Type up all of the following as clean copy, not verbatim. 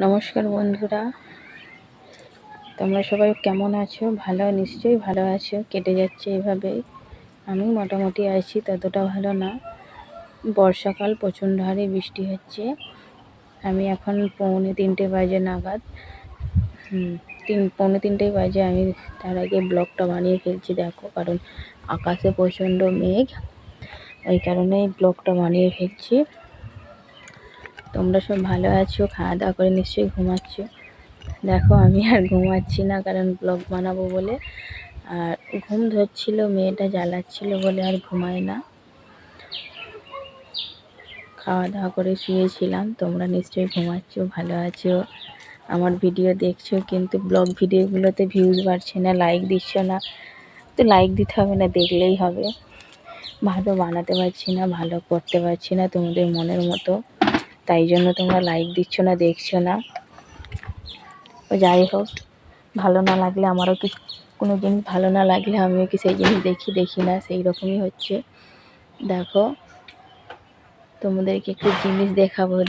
নমস্কার বন্ধুরা, তোমরা সবাই কেমন আছো? নিশ্চয়ই ভালো আছো। কেটে যাচ্ছে এভাবেই। আমি মোটামুটি আছি, ততটা ভালো না। বর্ষাকাল, প্রচণ্ড হারে বৃষ্টি হচ্ছে। আমি এখন 2:45 বাজে নাগাদ, পৌনে 3টে বাজে। আমি তার আগে ব্লগটা বানিয়ে ফেলছি, দেখো, কারণ আকাশে প্রচণ্ড মেঘ, ওই কারণেই ব্লগটা বানিয়ে ফেলছি। তোমরা সব ভালো আছো? খাওয়া দাওয়া করে নিশ্চয়ই ঘুমাচ্ছ। দেখো, আমি আর ঘুমাচ্ছি না, কারণ ব্লগ বানাবো বলে। আর ঘুম ধরছিল, মেয়েটা জ্বালাচ্ছিল বলে আর ঘুমাই না। খাওয়া দাওয়া করে শুয়েছিলাম। তোমরা নিশ্চয়ই ঘুমাচ্ছ, ভালো আছো, আমার ভিডিও দেখছো, কিন্তু ব্লগ ভিডিওগুলোতে ভিউজ বাড়ছে না, লাইক দিচ্ছ না। তো লাইক দিতে হবে না, দেখলেই হবে। ভালো বানাতে পারছি না, ভালো করতে পারছি না তোমাদের মনের মতো, তাই জন্য তোমরা লাইক দিচ্ছ না, দেখছো না। যাই হোক, ভালো না লাগলে আমারও কি, কোনো জিনিস ভালো না লাগলে আমিও কি সেই জিনিস দেখি না, সেই রকমই হচ্ছে। দেখো, তোমাদেরকে একটু জিনিস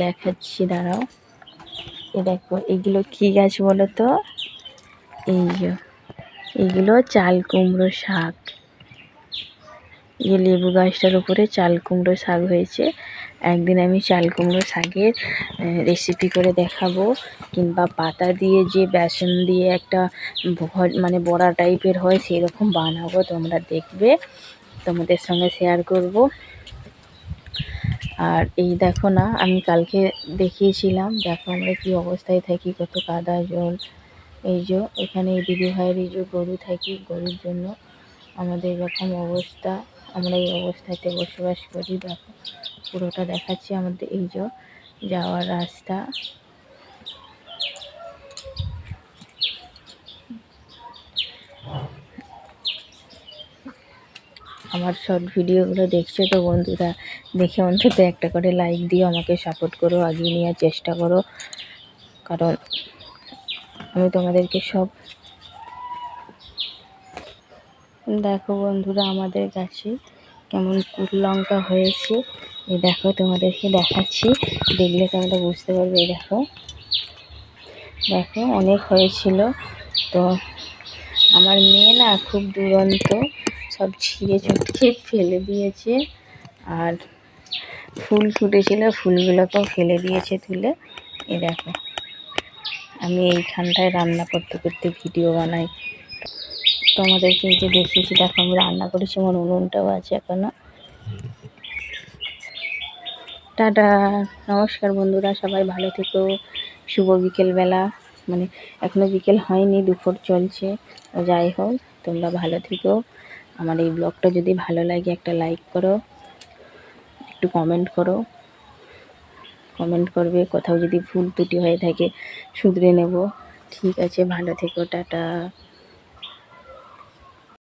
দেখাচ্ছি, দাঁড়াও। দেখো, এগুলো কি গাছ বলো তো? এইগুলো চাল কুমড়ো শাক। এই লেবু গাছটার উপরে চাল কুমড়ো শাক হয়েছে। একদিন আমি চাল কুমড়ো শাকের রেসিপি করে দেখাবো, কিংবা পাতা দিয়ে যে বেসন দিয়ে একটা মানে বড়া টাইপের হয়, সেই রকম বানাবো, তোমরা দেখবে, তোমাদের সঙ্গে শেয়ার করব। আর এই দেখো না, আমি কালকে দেখিয়েছিলাম, দেখো আমরা কী অবস্থায় থাকি, কত কাদা জল। এই যে এখানে এই দিদিভাইয়ের এই যে গরু থাকি, গরুর জন্য আমাদের এরকম অবস্থা। আমরা এই অবস্থাতে বসবাস করি। দেখো, পুরোটা দেখাচ্ছি আমাদের এই যে যাওয়ার রাস্তা। আমার শর্ট ভিডিওগুলো দেখছো তো বন্ধুরা, দেখে অন্তত একটা করে লাইক দিও, আমাকে সাপোর্ট করো, এগিয়ে নেওয়ার চেষ্টা করো, কারণ আমি তোমাদেরকে সব। দেখো বন্ধুরা, আমাদের কাছে কেমন কুল লঙ্কা হয়েছে, এই দেখো, তোমাদেরকে দেখাচ্ছি, দেখলে তোমরা বুঝতে পারবে। এই দেখো, অনেক হয়েছিল। তো আমার মেয়ে না খুব দুরন্ত, সব ছিঁড়ে চটকে ফেলে দিয়েছে। আর ফুল ফুটেছিল, ফুলগুলোকেও ফেলে দিয়েছে তুলে। এই দেখো, আমি এইখানটায় রান্না করতে করতে ভিডিও বানাই। তোমাদেরকে এই যে দেখিয়েছি, দেখো আমি রান্না করেছি, আমার উনুনটাও আছে এখনো। টাটা, নমস্কার বন্ধুরা, সবাই ভালো থেকো। শুভ বিকেলবেলা, মানে এখনও বিকেল হয়নি, দুপুর চলছে। যাই হোক, তোমরা ভালো থেকো। আমার এই ব্লগটা যদি ভালো লাগে, একটা লাইক করো, একটু কমেন্ট করবে। কোথাও যদি ভুল ত্রুটি হয়ে থাকে শুধরে নেব। ঠিক আছে, ভালো থেকো, টাটা।